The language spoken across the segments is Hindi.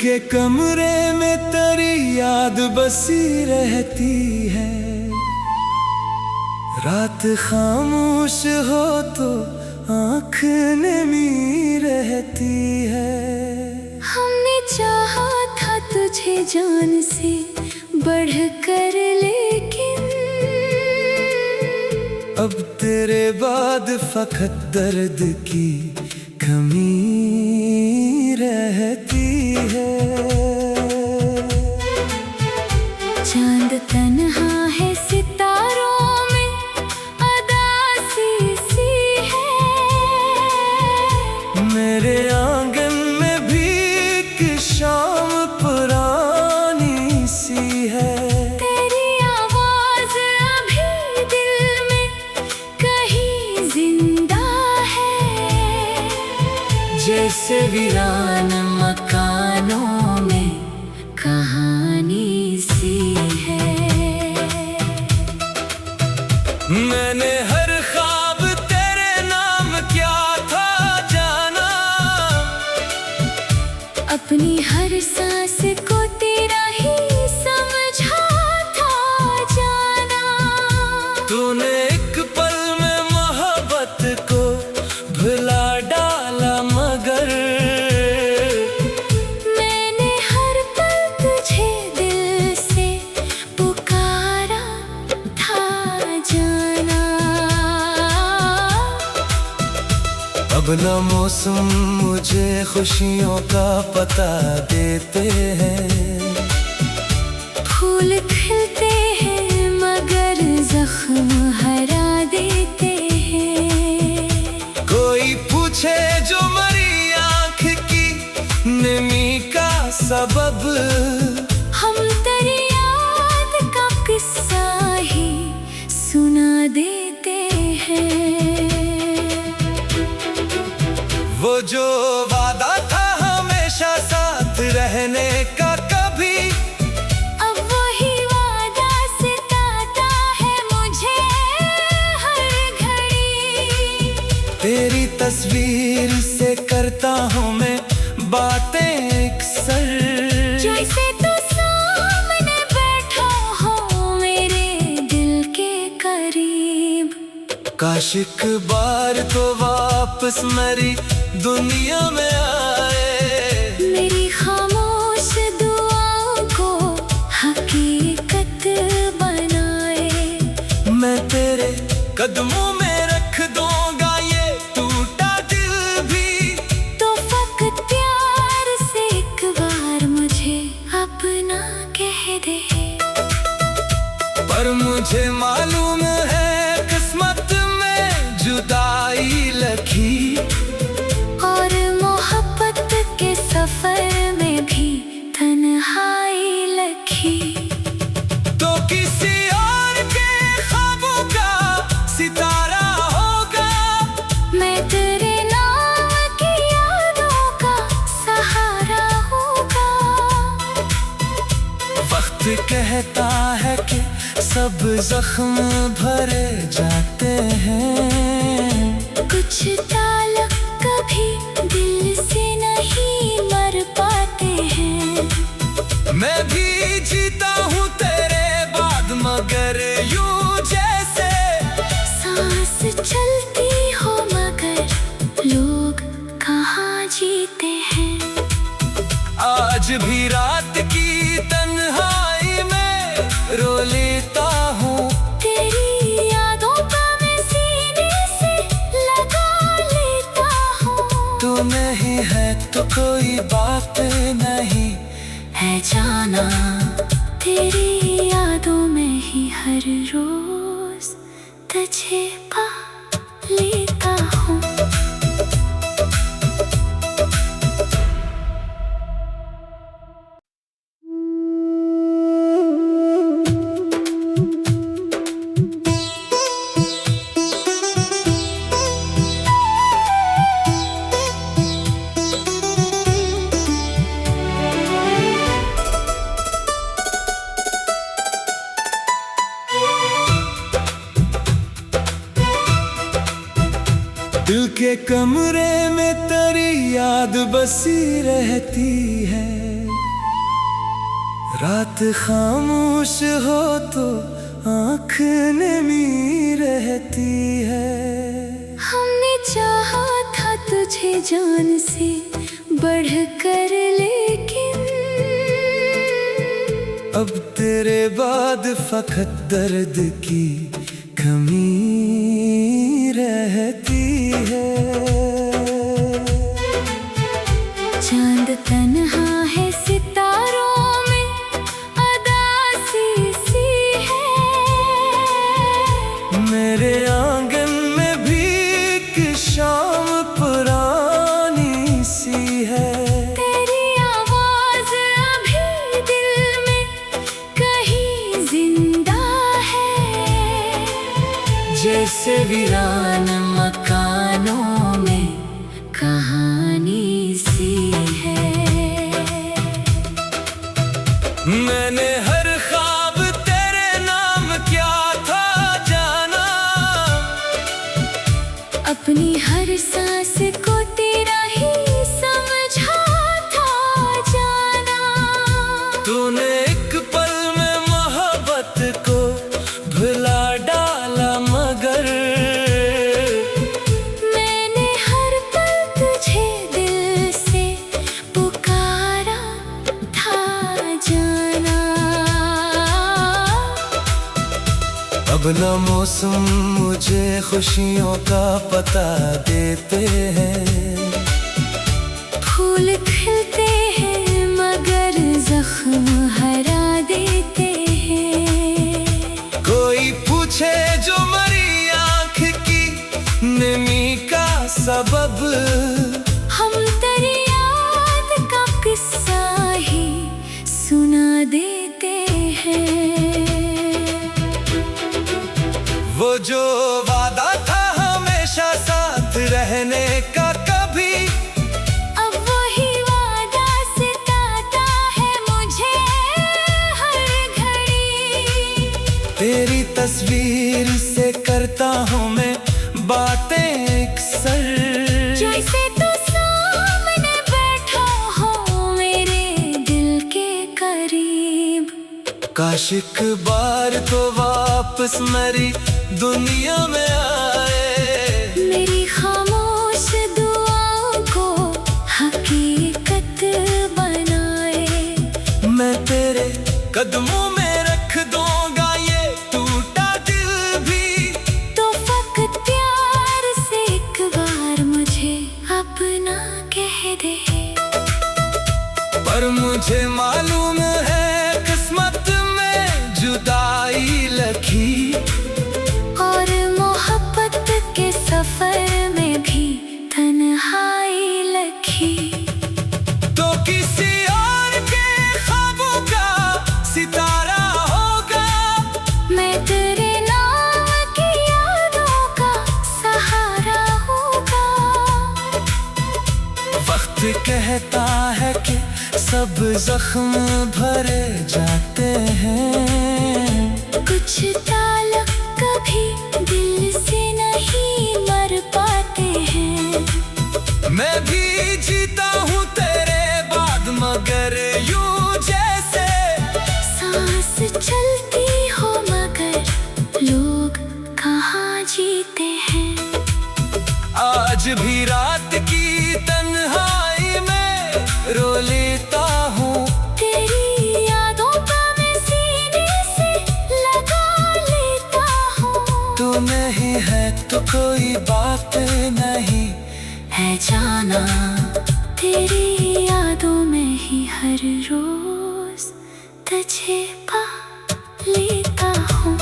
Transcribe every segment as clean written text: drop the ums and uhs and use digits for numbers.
के कमरे में तेरी याद बसी रहती है। रात खामोश हो तो आँख नमी रहती है। हमने चाहा था तुझे जान से बढ़कर, लेकिन अब तेरे बाद फकत दर्द की कमी रहती है। चांद तन्हा है सितारों में अदासी सी है। मेरे आंगन में भी एक शाम पुरानी सी है। तेरी आवाज अभी दिल में कहीं जिंदा है। जैसे वीरान मकानों में कहानी सी है। मैंने हर ख्वाब तेरे नाम क्या था जाना। अपनी हर सांस को तेरा ही समझा था जाना। तूने एक पल में मोहब्बत को भुला डाला, मगर मैंने हर पल तुझे दिल से पुकारा था जाना। अब ना मौसम मुझे खुशियों का पता देते हैं। फूल खिलते हैं मगर जख्म हरा देते हैं। कोई पूछे जो मरी आँख की नमी का सबब, हम तेरी याद का किस्सा ही सुना देते हैं। वो जो वादा था हमेशा साथ रहने का, कभी अब वही वादा सताता है मुझे हर घड़ी। तेरी तस्वीर से करता हूँ मैं बातें अक्सर। जैसे तू सामने बैठा हो मेरे दिल के करीब। काश एक बार तो वापस मेरी दुनिया में आए। मेरी खामोश दुआओं को हकीकत बनाए। मैं तेरे कदमों में रख दूंगा ये टूटा दिल भी। तो फकत प्यार से एक बार मुझे अपना कह दे। पर मुझे मालूम है किस्मत में जुदाई लखी, और मोहब्बत के सफर में भी तन्हाई लखी। तो किसी और के ख्वाबों का सितारा होगा। मैं तेरे नाम की यादों का सहारा होगा। वक्त कहता है कि सब जख्म भरे जाते हैं। कुछ ताल्लुक कभी दिल से नहीं मर पाते हैं। मैं भी जीता हूँ तेरे बाद, मगर यूं जैसे सांस चलती हो मगर लोग कहाँ जीते हैं। आज भी रात की तन्हाई में रो लेता हूँ। तेरी यादों का मैं सीने से लगा लेता हूँ। तू नहीं है तो कोई बात नहीं है जाना, तेरी यादों में ही हर रोज तुझे पा लेता हूँ। दिल के कमरे में तेरी याद बसी रहती है। रात खामोश हो तो आँख नमी रहती है। हमने चाहा था तुझे जान से बढ़कर, लेकिन अब तेरे बाद फकत दर्द की कमी रहती है। चांद तन्हा है सितारों में, अदासी सी है। मेरे आंगन में भी एक शाम पुरानी सी है। तेरी आवाज अभी दिल में कहीं जिंदा है। जैसे वीरान मकानों में कहानी सी है। मैंने हर ख्वाब तेरे नाम क्या था जाना, अपनी हर सांस को तेरा ही समझा था जाना। तूने एक पल में मोहब्बत को भुला डाला, मगर मैंने हर पल तुझे दिल से पुकारा था जाना। अब न मौसम मुझे खुशियों का पता देते हैं। फूल खिलते हैं मगर जख्म हरा देते हैं। कोई पूछे जो मरी आँख की नमी का सबब, हम तेरी याद का किस्सा ही सुना देते हैं। वो जो वादा था हमेशा साथ रहने का, कभी अब वही वादा सताता है मुझे हर घड़ी। तेरी तस्वीर से करता हूँ मैं बातें अक्सर। जैसे तू सामने बैठा हो मेरे दिल के करीब। काश एक बार तो वापस मेरी दुनिया में आए। मेरी खामोश दुआओं को हकीकत बनाए। मैं तेरे कदमों में रख दूंगा ये टूटा दिल भी। तो फकत प्यार से एक बार मुझे अपना कह दे। पर मुझे मालूम है किस्मत में जुदाई लिखी, और मोहब्बत के सफर में भी तन्हाई लिखी। तो किसी और के ख्वाबों का सितारा होगा। मैं तेरे नाम की यादों का सहारा होगा। वक्त कहता है कि सब जख्म भरे जाते हैं। कुछ ताल्लुक कभी दिल से नहीं मर पाते हैं। मैं भी जीता हूँ तेरे बाद, मगर यूं जैसे सांस चलती हो मगर लोग कहाँ जीते हैं। आज भी रात की तन्हाई में रो लेता हूँ। तेरी यादों का मैं सीने से लगा लेता हूँ। तू नहीं है तो कोई बात नहीं है जाना, तेरी यादों में ही हर रोज तुझे पा लेता हूँ।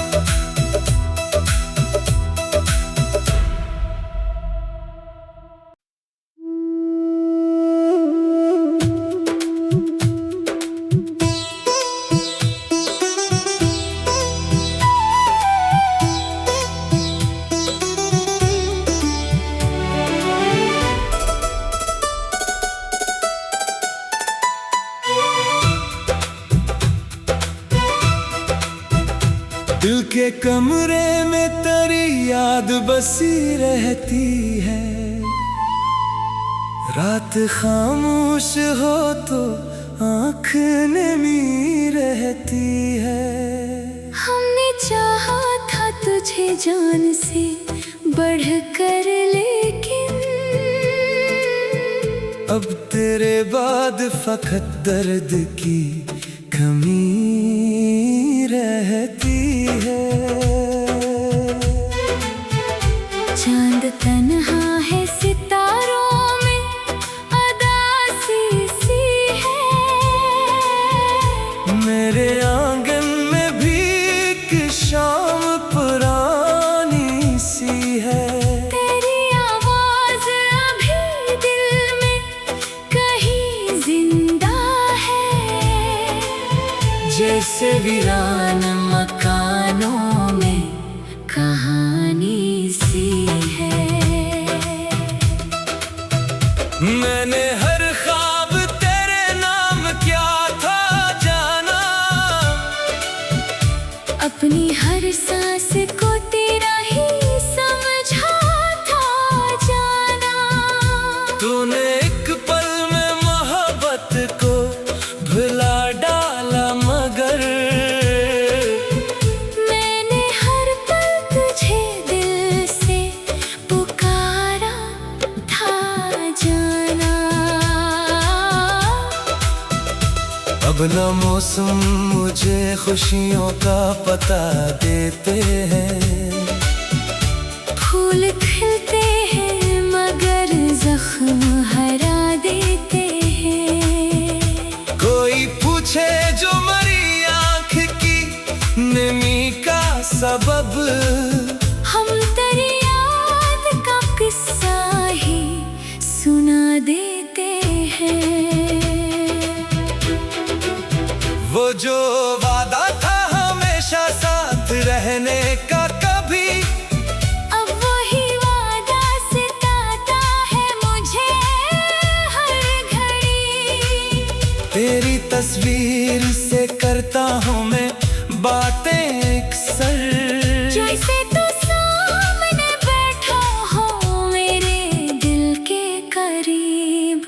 दिल के कमरे में तेरी याद बसी रहती है। रात खामोश हो तो आँख नमी रहती है। हमने चाहा था तुझे जान से बढ़कर, लेकिन अब तेरे बाद फकत दर्द की कमी रहती है। चांद तन्हा है सितारों में अदासी सी है। मेरे आंगन में भी एक शाम पुरानी सी है। तेरी आवाज अभी दिल में कहीं जिंदा है। जैसे वीरान मकानों में कहानी सी है। मैंने हर ख्वाब तेरे नाम क्या था जाना, अपनी हर सांस को तेरा ही समझा था जाना। तूने एक पल में मोहब्बत को भुला डाला, मगर मैंने हर पल तुझे दिल से पुकारा था जाना। अब न मौसम मुझे खुशियों का पता देते हैं। फूल खिलते हैं मगर जख्म हरा देते हैं। कोई पूछे जो मरी आँख की नमी का सबब, हम तेरी याद का किस्सा ही सुना देते हैं। वो जो वादा था हमेशा साथ रहने का, कभी अब वही वादा सताता है मुझे हर घड़ी। तेरी तस्वीर से करता हूँ मैं बातें अक्सर। जैसे तू सामने बैठा हो मेरे दिल के करीब।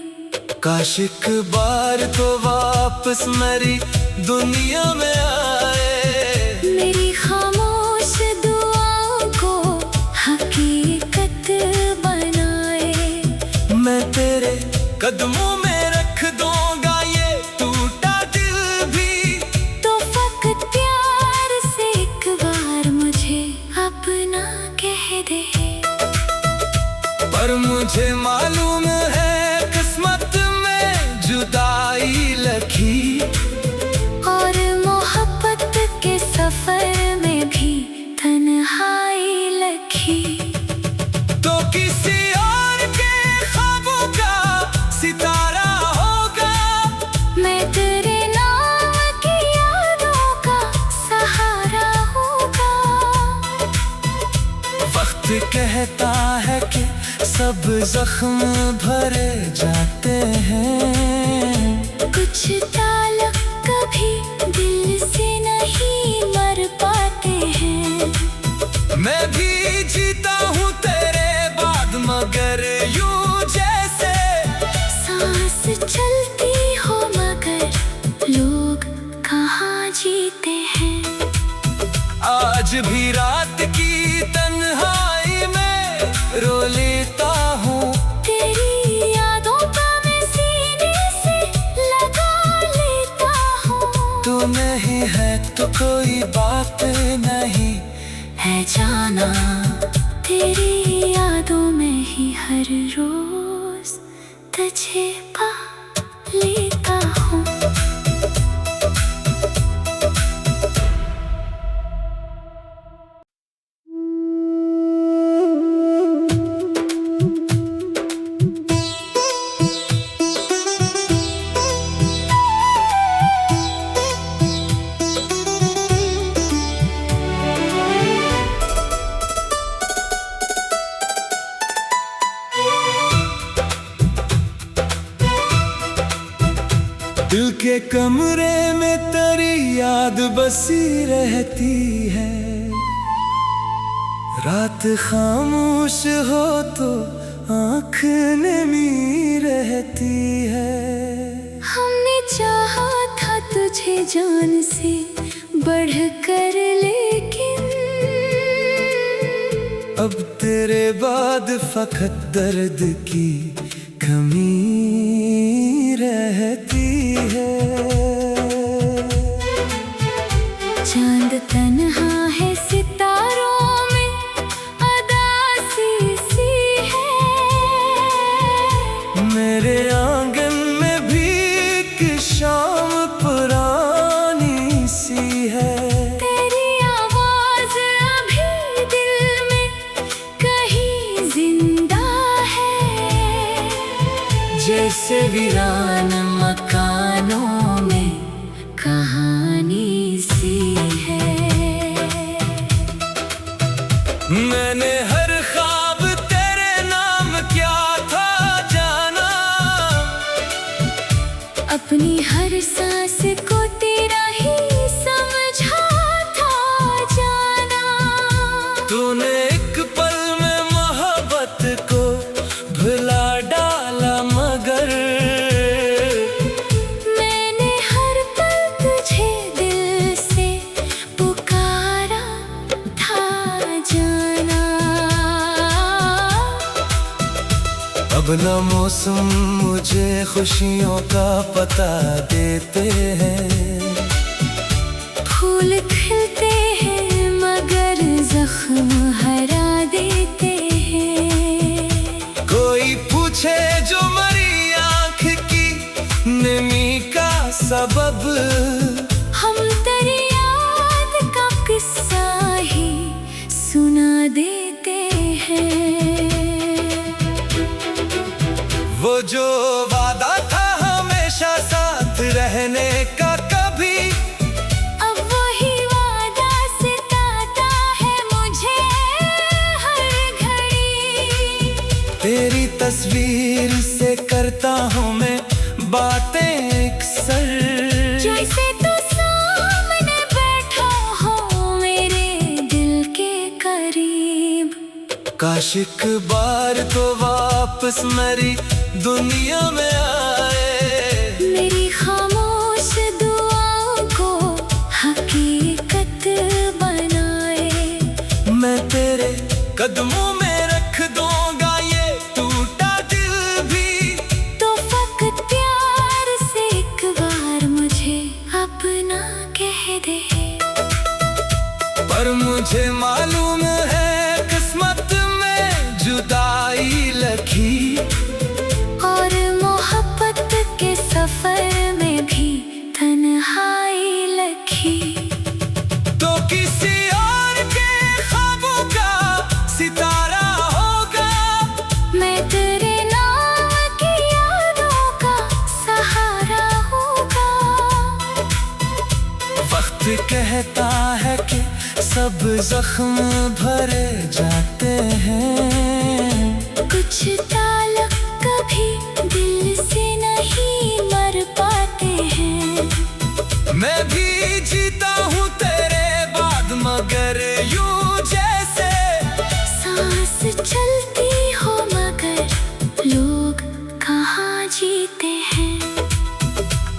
काश एक बार तो वापस मेरी दुनिया में आए। मेरी खामोश दुआओं को हकीकत बनाए। मैं तेरे कदमों में रख दूंगा ये टूटा दिल भी। तो फकत प्यार से एक बार मुझे अपना कह दे। पर मुझे मालूम है किस्मत में जुदाई लखी, और मोहब्बत के सफर में भी तन्हाई लखी। तो किसी और के ख्वाबों का सितारा होगा। मैं तेरे नाम की यादों का सहारा होगा। वक्त कहता है कि सब जख्म भरे जाते हैं। कुछ ताल्लुक कभी दिल से नहीं मर पाते हैं। मैं भी जीता हूँ तेरे बाद, मगर यूं जैसे सांस चलती हो मगर लोग कहाँ जीते हैं। आज भी रात की तन्हाई में रो लेता हूँ। तेरी यादों का मैं सीने से लगा लेता हूँ। तू नहीं है तो कोई बात नहीं है जाना, तेरी यादों में ही हर रोज तुझे पा लेता हूँ। दिल के कमरे में तेरी याद बसी रहती है। रात खामोश हो तो आँख नमी रहती है। हमने चाहा तुझे जान से बढ़कर, लेकिन अब तेरे बाद फकत दर्द की कमी रहती है। चांद तन्हा है सितारों में, अदासी सी है। मेरे आंगन में भी एक शाम पुरानी सी है। तेरी आवाज अभी दिल में कहीं जिंदा है, जैसे वीरान मकानों में कहानी सी है। मैंने हर ख्वाब तेरे नाम क्या था जाना, अपनी हर सांस को तेरा ही समझा था जाना। तूने एक पल में मोहब्बत को भुला डाला, मगर मैंने हर पल तुझे दिल से पुकारा था जाना। अब न मौसम मुझे खुशियों का पता देते हैं। फूल खिलते हैं मगर जख्म हरा देते हैं। कोई पूछे जो मरी आँख की नमी का सबब, हम तेरी याद का किस्सा ही सुना देते हैं। वो जो वादा था हमेशा साथ रहने का, कभी अब वही वादा सताता है मुझे हर घड़ी। तेरी तस्वीर से करता हूँ मैं बातें अक्सर, जैसे तू सामने बैठा हो मेरे दिल के करीब। काश एक बार तो वापस मेरी दुनिया में आए। मेरी खामोश दुआओं को हकीकत बनाए। मैं तेरे कदमों में रख दूंगा ये टूटा दिल भी। तो फकत प्यार से एक बार मुझे अपना कह दे। पर मुझे मालूम है किस्मत में जुदाई लखी, और मोहब्बत के सफर में भी तन्हाई लखी। तो किसी और के ख्वाबों का सितारा होगा, मैं तेरे नाम की यादों का सहारा होगा। वक्त कहता है कि सब जख्म भरे जाते हैं। कुछ ताल्लुक कभी दिल से नहीं मर पाते हैं। मैं भी जीता हूँ तेरे बाद, मगर यूं जैसे सांस चलती हो मगर लोग कहाँ जीते हैं।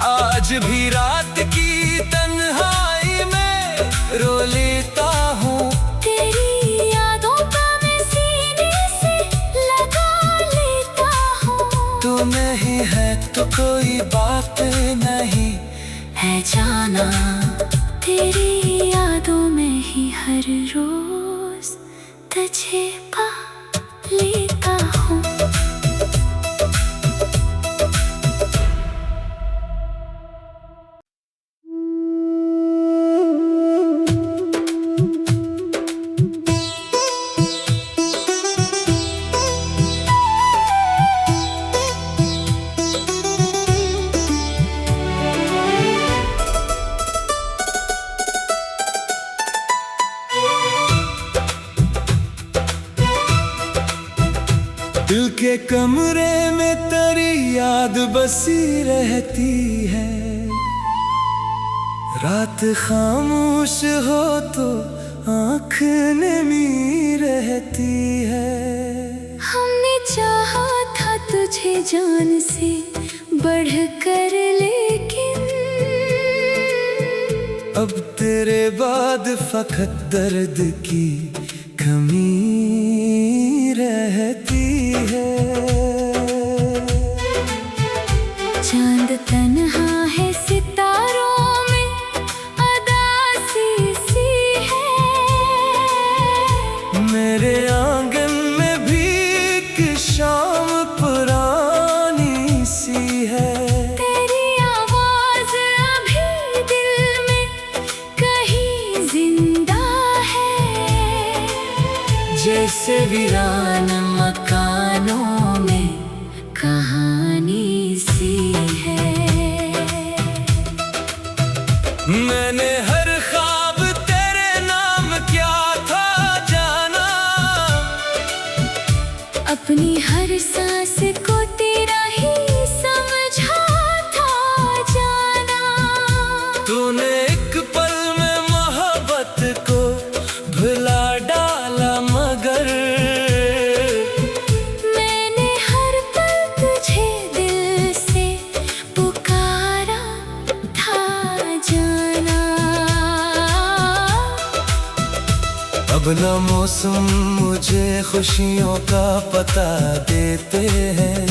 आज भी रात की तन्हाई में रो लेता हूँ। तेरी यादों का मैं सीने से लगा लेता हूँ। तू नहीं है तो कोई बात नहीं है जाना, तेरी यादों में ही हर रोज तुझे पा लेता हूँ। दिल के कमरे में तेरी याद बसी रहती है। रात खामोश हो तो आँख नमी रहती है। हमने चाहा था तुझे जान से बढ़कर, लेकिन तेरे बाद फकत दर्द की कमी रहती है। चांद तन्हा है सितारों में अदासी सी है। मेरे आंगन में भी एक शाम पुरानी सी है। तेरी आवाज अभी दिल में कहीं जिंदा है। जैसे वीरान मकानों में कहानी सी है। मैंने हर ख्वाब तेरे नाम क्या था जाना। अपनी हर सांस को तेरा ही समझा था जाना। तूने एक पल में मोहब्बत को भुला डाला मगर मैंने हर पल तुझे दिल से पुकारा था जाना। अब ना मौसम मुझे खुशियों का पता देते हैं।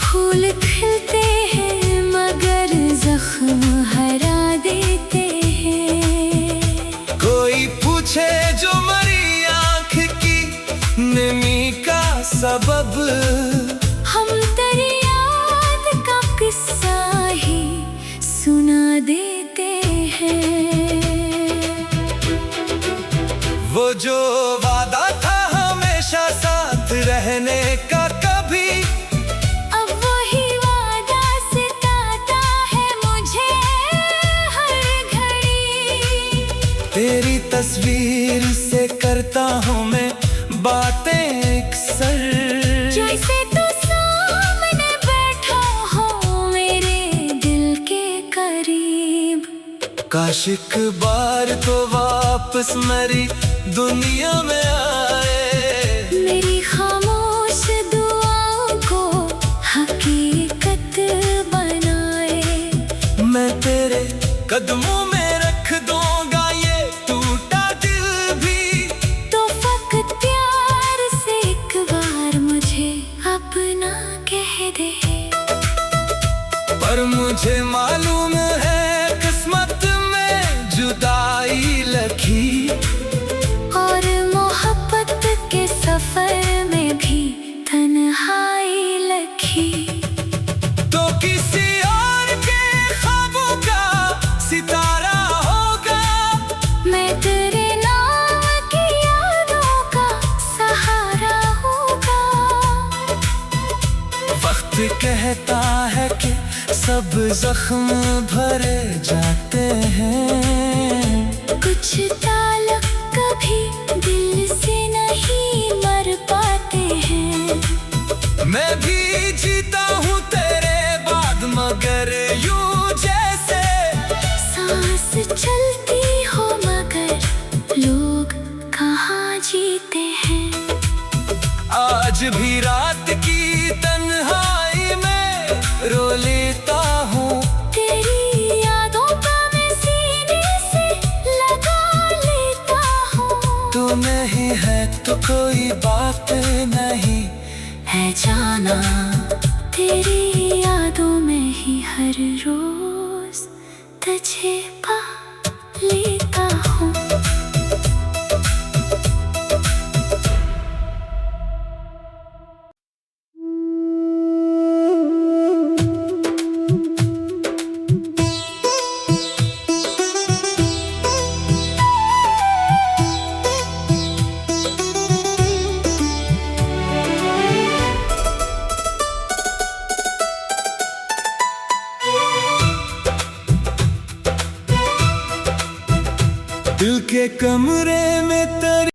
फूल खिलते हैं मगर जख्म हरा देते हैं। कोई पूछे जो मरी आँख की नमी का सबब, हम तेरी याद का किस्सा ही सुना देते हैं। वो जो वादा था हमेशा साथ रहने का कभी अब वही वादा सताता है मुझे हर घड़ी। तेरी तस्वीर से करता हूँ मैं बातें अक्सर। जैसे तू सामने बैठा हो मेरे दिल के करीब। काश एक बार तो वापस मेरी दुनिया में आए। मेरी खामोश दुआओं को हकीकत बनाए। मैं तेरे कदमों में रख दूंगा ये टूटा दिल भी। तो फकत प्यार से एक बार मुझे अपना कह दे। पर मुझे मालूम है किस्मत में जुदाई लखी। और मोहब्बत के सफर में भी तन्हाई लखी। तो किसी और के ख्वाबों का सितारा होगा। मैं तेरे नाम की यादों का सहारा होगा। वक्त कहता है कि सब जख्म भरे जाते हैं। कुछ ताल्लुक कभी दिल से नहीं मर पाते हैं। मैं भी जीता हूँ तेरे बाद मगर यूं जैसे सांस चलती हो मगर लोग कहाँ जीते हैं। आज भी रात की तन्हाई में रो लेता हूँ। तेरी यादों का मैं सीने से लगा लेता हूँ। तू नहीं है तो कोई बात नहीं है जाना तेरी यादों में ही हर रोज तुझे पा लेता हूँ। दिल के कमरे